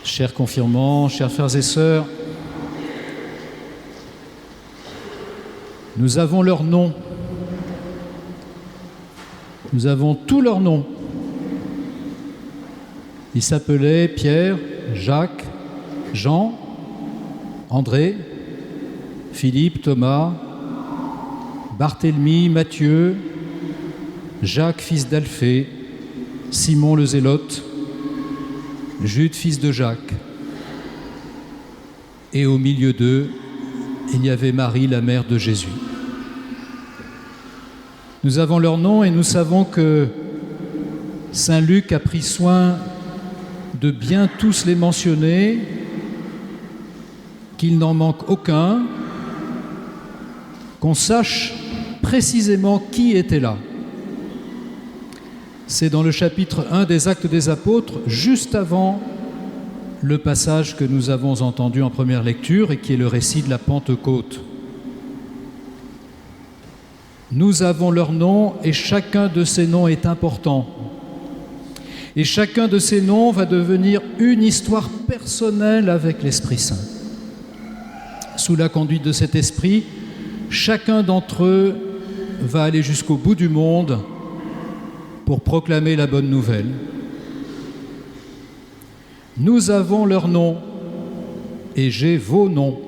Chers confirmants, chers frères et sœurs, nous avons leurs noms. Nous avons tous leurs noms. Ils s'appelaient Pierre, Jacques, Jean, André, Philippe, Thomas, Barthélemy, Matthieu, Jacques, fils d'Alphée, Simon le Zélote, Jude, fils de Jacques. Et au milieu d'eux, il y avait Marie, la mère de Jésus. Nous avons leurs noms et nous savons que Saint Luc a pris soin de bien tous les mentionner, qu'il n'en manque aucun, qu'on sache précisément qui était là. C'est dans le chapitre 1 des Actes des Apôtres, juste avant le passage que nous avons entendu en première lecture et qui est le récit de la Pentecôte. Nous avons leurs noms et chacun de ces noms est important. Et chacun de ces noms va devenir une histoire personnelle avec l'Esprit Saint. Sous la conduite de cet Esprit, chacun d'entre eux va aller jusqu'au bout du monde pour proclamer la bonne nouvelle. Nous avons leurs noms et j'ai vos noms.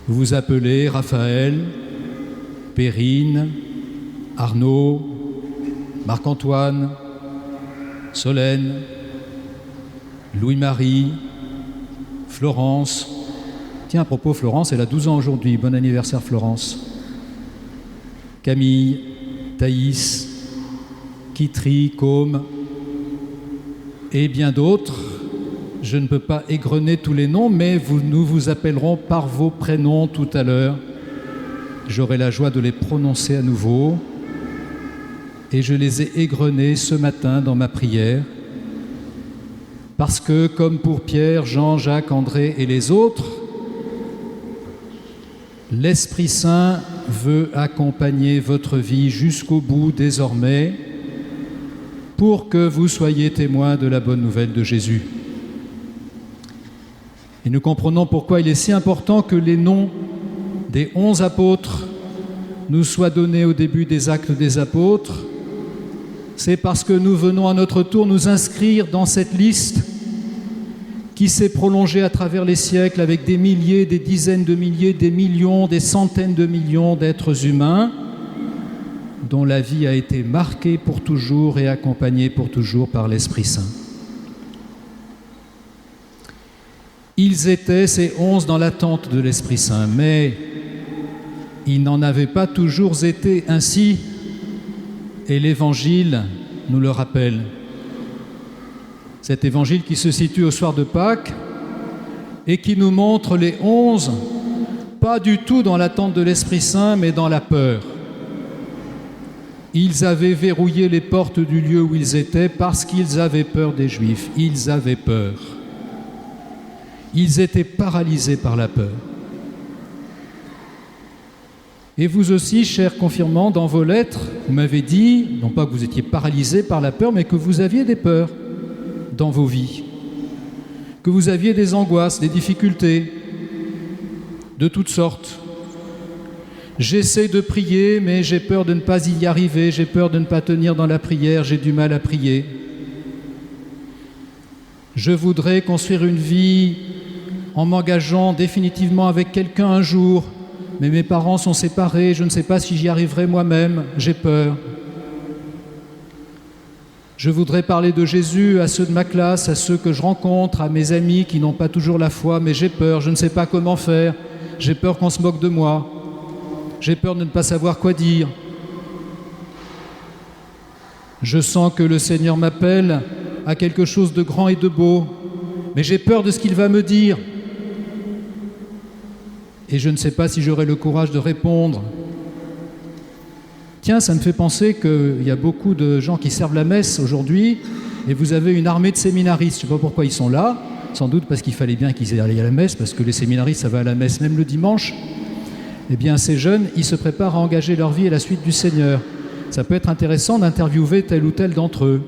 Vous vous appelez Raphaël, Perrine, Arnaud, Marc-Antoine, Solène, Louis-Marie, Florence. Tiens, à propos, Florence, elle a 12 ans aujourd'hui. Bon anniversaire, Florence. Camille, Thaïs, Kitry, Côme et bien d'autres. Je ne peux pas égrener tous les noms, mais nous vous appellerons par vos prénoms tout à l'heure. J'aurai la joie de les prononcer à nouveau. Et je les ai égrenés ce matin dans ma prière, parce que, comme pour Pierre, Jean, Jacques, André et les autres, l'Esprit Saint veut accompagner votre vie jusqu'au bout désormais pour que vous soyez témoins de la bonne nouvelle de Jésus. Et nous comprenons pourquoi il est si important que les noms des 11 apôtres nous soient donnés au début des Actes des Apôtres. C'est parce que nous venons à notre tour nous inscrire dans cette liste qui s'est prolongée à travers les siècles avec des milliers, des dizaines de milliers, des millions, des centaines de millions d'êtres humains dont la vie a été marquée pour toujours et accompagnée pour toujours par l'Esprit Saint. Ils étaient, ces 11, dans l'attente de l'Esprit Saint, mais ils n'en avaient pas toujours été ainsi, et l'Évangile nous le rappelle. Cet Évangile qui se situe au soir de Pâques et qui nous montre les 11, pas du tout dans l'attente de l'Esprit Saint, mais dans la peur. Ils avaient verrouillé les portes du lieu où ils étaient parce qu'ils avaient peur des Juifs. Ils avaient peur. Ils étaient paralysés par la peur. Et vous aussi, chers confirmants, dans vos lettres, vous m'avez dit, non pas que vous étiez paralysés par la peur, mais que vous aviez des peurs dans vos vies, que vous aviez des angoisses, des difficultés de toutes sortes. J'essaie de prier, mais j'ai peur de ne pas y arriver, j'ai peur de ne pas tenir dans la prière, j'ai du mal à prier. Je voudrais construire une vie en m'engageant définitivement avec quelqu'un un jour, mais mes parents sont séparés, je ne sais pas si j'y arriverai moi-même, j'ai peur. Je voudrais parler de Jésus à ceux de ma classe, à ceux que je rencontre, à mes amis qui n'ont pas toujours la foi, mais j'ai peur, je ne sais pas comment faire, j'ai peur qu'on se moque de moi, j'ai peur de ne pas savoir quoi dire. Je sens que le Seigneur m'appelle à quelque chose de grand et de beau, mais j'ai peur de ce qu'il va me dire. Et je ne sais pas si j'aurai le courage de répondre. Tiens, ça me fait penser qu'il y a beaucoup de gens qui servent la messe aujourd'hui et vous avez une armée de séminaristes. Je ne sais pas pourquoi ils sont là, sans doute parce qu'il fallait bien qu'ils aillent à la messe, parce que les séminaristes, ça va à la messe même le dimanche. Eh bien, ces jeunes, ils se préparent à engager leur vie à la suite du Seigneur. Ça peut être intéressant d'interviewer tel ou tel d'entre eux.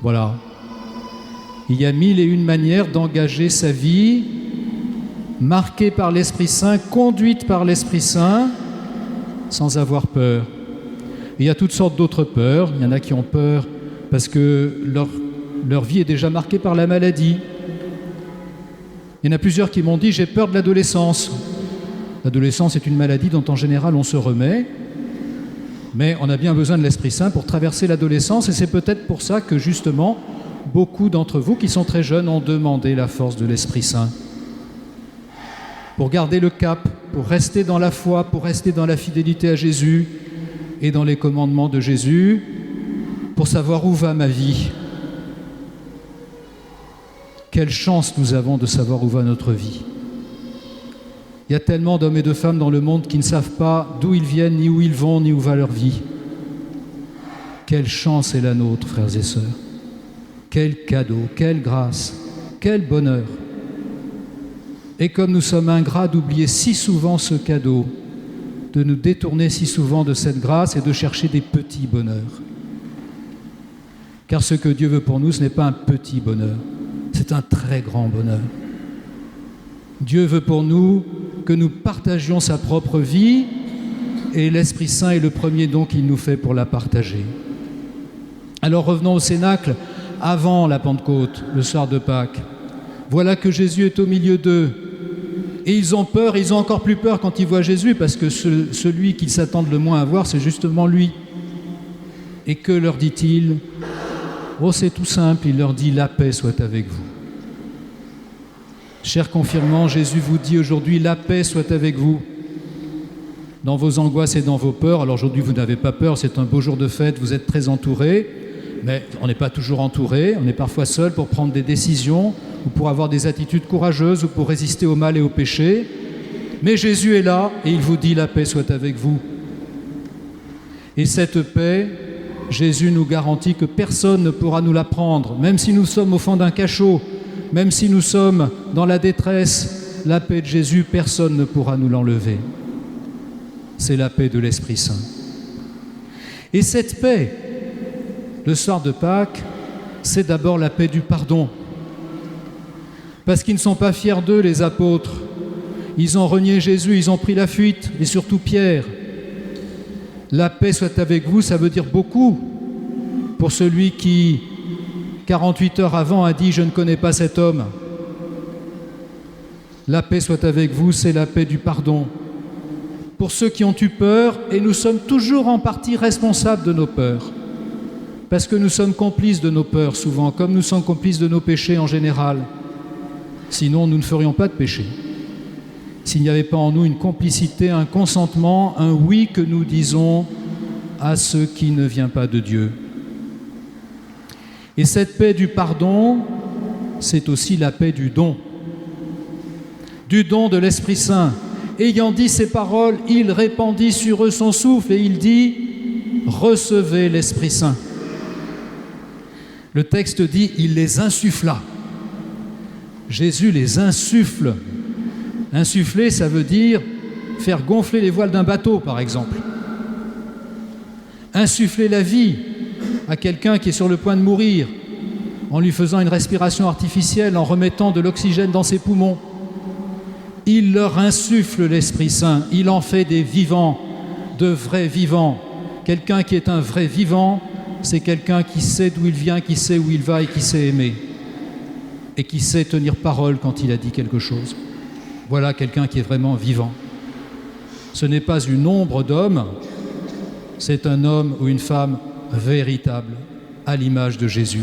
Voilà. Il y a 1001 manières d'engager sa vie, marquée par l'Esprit Saint, conduite par l'Esprit Saint, sans avoir peur. Et il y a toutes sortes d'autres peurs. Il y en a qui ont peur parce que leur vie est déjà marquée par la maladie. Il y en a plusieurs qui m'ont dit « j'ai peur de l'adolescence ». L'adolescence est une maladie dont en général on se remet, mais on a bien besoin de l'Esprit Saint pour traverser l'adolescence, et c'est peut-être pour ça que justement beaucoup d'entre vous qui sont très jeunes ont demandé la force de l'Esprit Saint. Pour garder le cap, pour rester dans la foi, pour rester dans la fidélité à Jésus et dans les commandements de Jésus, pour savoir où va ma vie. Quelle chance nous avons de savoir où va notre vie. Il y a tellement d'hommes et de femmes dans le monde qui ne savent pas d'où ils viennent, ni où ils vont, ni où va leur vie. Quelle chance est la nôtre, frères et sœurs. Quel cadeau, quelle grâce, quel bonheur. Et comme nous sommes ingrats d'oublier si souvent ce cadeau, de nous détourner si souvent de cette grâce et de chercher des petits bonheurs. Car ce que Dieu veut pour nous, ce n'est pas un petit bonheur, c'est un très grand bonheur. Dieu veut pour nous que nous partagions sa propre vie, et l'Esprit Saint est le premier don qu'il nous fait pour la partager. Alors revenons au Cénacle avant la Pentecôte, le soir de Pâques. Voilà que Jésus est au milieu d'eux. Et ils ont peur, ils ont encore plus peur quand ils voient Jésus, parce que celui qu'ils s'attendent le moins à voir, c'est justement lui. Et que leur dit-il ? Oh, c'est tout simple, il leur dit « La paix soit avec vous ». Chers confirmants, Jésus vous dit aujourd'hui « La paix soit avec vous ». Dans vos angoisses et dans vos peurs, alors aujourd'hui vous n'avez pas peur, c'est un beau jour de fête, vous êtes très entourés, mais on n'est pas toujours entouré, on est parfois seul pour prendre des décisions, ou pour avoir des attitudes courageuses, ou pour résister au mal et au péché. Mais Jésus est là et il vous dit « La paix soit avec vous ». Et cette paix, Jésus nous garantit que personne ne pourra nous la prendre, même si nous sommes au fond d'un cachot, même si nous sommes dans la détresse, la paix de Jésus, personne ne pourra nous l'enlever. C'est la paix de l'Esprit Saint. Et cette paix, le soir de Pâques, c'est d'abord la paix du pardon. Parce qu'ils ne sont pas fiers d'eux, les apôtres. Ils ont renié Jésus, ils ont pris la fuite, et surtout Pierre. La paix soit avec vous, ça veut dire beaucoup pour celui qui, 48 heures avant, a dit « Je ne connais pas cet homme ». La paix soit avec vous, c'est la paix du pardon. Pour ceux qui ont eu peur, et nous sommes toujours en partie responsables de nos peurs, parce que nous sommes complices de nos peurs souvent, comme nous sommes complices de nos péchés en général. Sinon, nous ne ferions pas de péché. S'il n'y avait pas en nous une complicité, un consentement, un oui que nous disons à ce qui ne vient pas de Dieu. Et cette paix du pardon, c'est aussi la paix du don de l'Esprit Saint. Ayant dit ces paroles, il répandit sur eux son souffle et il dit « Recevez l'Esprit Saint ». Le texte dit « Il les insuffla ». Jésus les insuffle. Insuffler, ça veut dire faire gonfler les voiles d'un bateau, par exemple. Insuffler la vie à quelqu'un qui est sur le point de mourir, en lui faisant une respiration artificielle, en remettant de l'oxygène dans ses poumons. Il leur insuffle l'Esprit Saint, il en fait des vivants, de vrais vivants. Quelqu'un qui est un vrai vivant, c'est quelqu'un qui sait d'où il vient, qui sait où il va et qui sait aimer. Et qui sait tenir parole quand il a dit quelque chose. Voilà quelqu'un qui est vraiment vivant. Ce n'est pas une ombre d'homme, c'est un homme ou une femme véritable, à l'image de Jésus.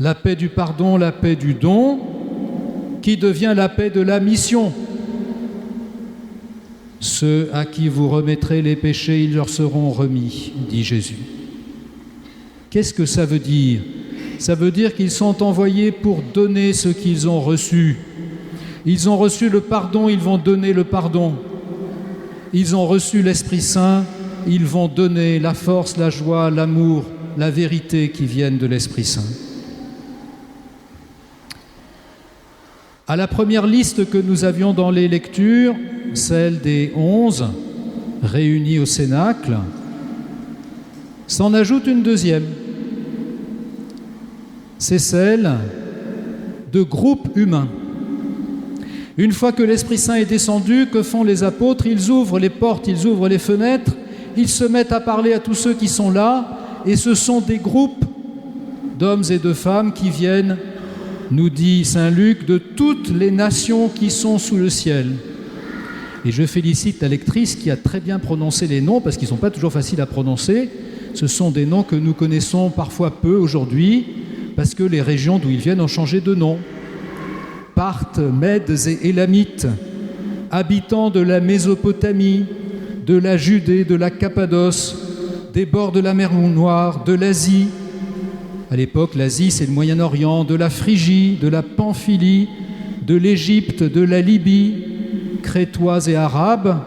La paix du pardon, la paix du don, qui devient la paix de la mission. Ceux à qui vous remettrez les péchés, ils leur seront remis, dit Jésus. Qu'est-ce que ça veut dire ? Ça veut dire qu'ils sont envoyés pour donner ce qu'ils ont reçu. Ils ont reçu le pardon, ils vont donner le pardon. Ils ont reçu l'Esprit Saint, ils vont donner la force, la joie, l'amour, la vérité qui viennent de l'Esprit Saint. À la première liste que nous avions dans les lectures, celle des 11 réunis au Cénacle, s'en ajoute une deuxième. c'est celle de groupes humains. Une fois que l'Esprit Saint est descendu, que font les apôtres? Ils ouvrent les portes, ils ouvrent les fenêtres, ils se mettent à parler à tous ceux qui sont là, et ce sont des groupes d'hommes et de femmes qui viennent, nous dit saint Luc, de toutes les nations qui sont sous le ciel. Et je félicite la lectrice qui a très bien prononcé les noms, parce qu'ils ne sont pas toujours faciles à prononcer. Ce sont des noms que nous connaissons parfois peu aujourd'hui, parce que les régions d'où ils viennent ont changé de nom. Parthes, Mèdes et Élamites, habitants de la Mésopotamie, de la Judée, de la Cappadoce, des bords de la mer Noire, de l'Asie. À l'époque, l'Asie, c'est le Moyen-Orient, de la Phrygie, de la Pamphylie, de l'Égypte, de la Libye, Crétois et Arabes,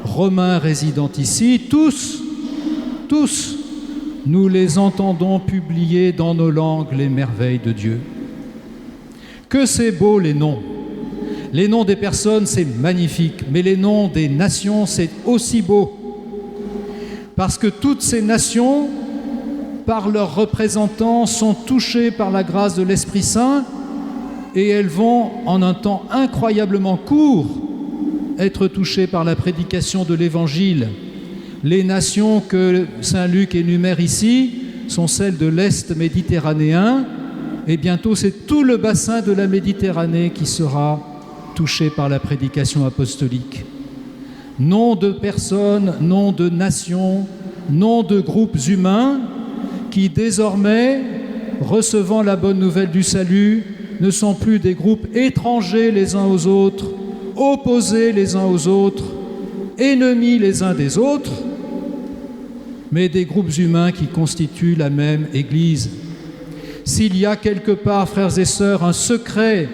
Romains résidant ici, tous, nous les entendons publier dans nos langues les merveilles de Dieu. Que c'est beau les noms! Les noms des personnes, c'est magnifique, mais les noms des nations, c'est aussi beau. Parce que toutes ces nations, par leurs représentants, sont touchées par la grâce de l'Esprit Saint et elles vont, en un temps incroyablement court, être touchées par la prédication de l'Évangile. Les nations que saint Luc énumère ici sont celles de l'Est méditerranéen, et bientôt c'est tout le bassin de la Méditerranée qui sera touché par la prédication apostolique. Nom de personnes, nom de nations, nom de groupes humains qui désormais, recevant la bonne nouvelle du salut, ne sont plus des groupes étrangers les uns aux autres, opposés les uns aux autres, ennemis les uns des autres, mais des groupes humains qui constituent la même Église. S'il y a quelque part, frères et sœurs, un secret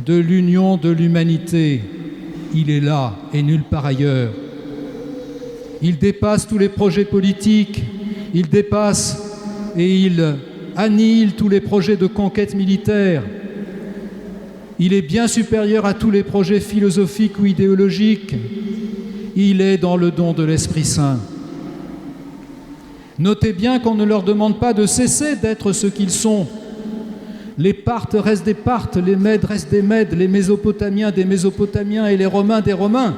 de l'union de l'humanité, il est là et nulle part ailleurs. Il dépasse tous les projets politiques, il dépasse et il annihile tous les projets de conquête militaire. Il est bien supérieur à tous les projets philosophiques ou idéologiques. Il est dans le don de l'Esprit Saint. Notez bien qu'on ne leur demande pas de cesser d'être ce qu'ils sont. Les Parthes restent des Parthes, les Mèdes restent des Mèdes, les Mésopotamiens des Mésopotamiens et les Romains des Romains.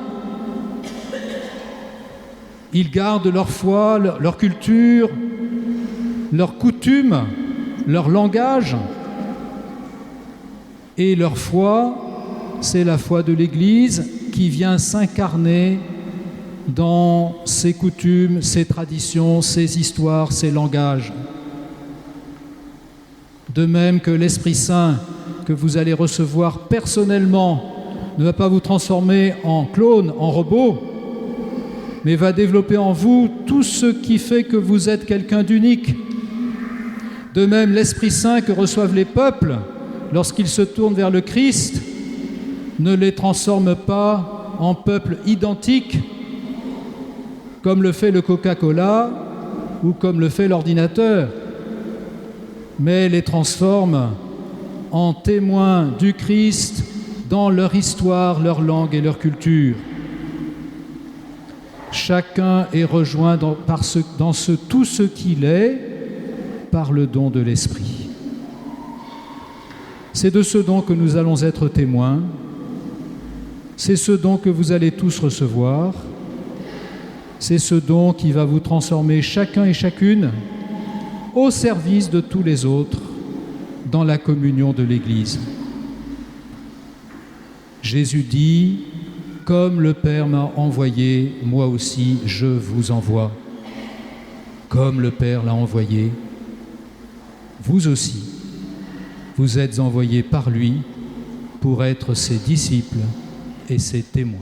Ils gardent leur foi, leur culture, leurs coutumes, leur langage. Et leur foi, c'est la foi de l'Église qui vient s'incarner dans ses coutumes, ses traditions, ses histoires, ses langages. De même que l'Esprit Saint que vous allez recevoir personnellement ne va pas vous transformer en clone, en robot, mais va développer en vous tout ce qui fait que vous êtes quelqu'un d'unique. De même, l'Esprit Saint que reçoivent les peuples lorsqu'ils se tournent vers le Christ ne les transforme pas en peuples identiques comme le fait le Coca-Cola ou comme le fait l'ordinateur, mais les transforme en témoins du Christ dans leur histoire, leur langue et leur culture. Chacun est rejoint dans tout ce qu'il est par le don de l'Esprit. C'est de ce don que nous allons être témoins. C'est ce don que vous allez tous recevoir. C'est ce don qui va vous transformer chacun et chacune au service de tous les autres dans la communion de l'Église. Jésus dit « Comme le Père m'a envoyé, moi aussi je vous envoie. Comme le Père l'a envoyé, vous aussi, vous êtes envoyés par lui pour être ses disciples et ses témoins. »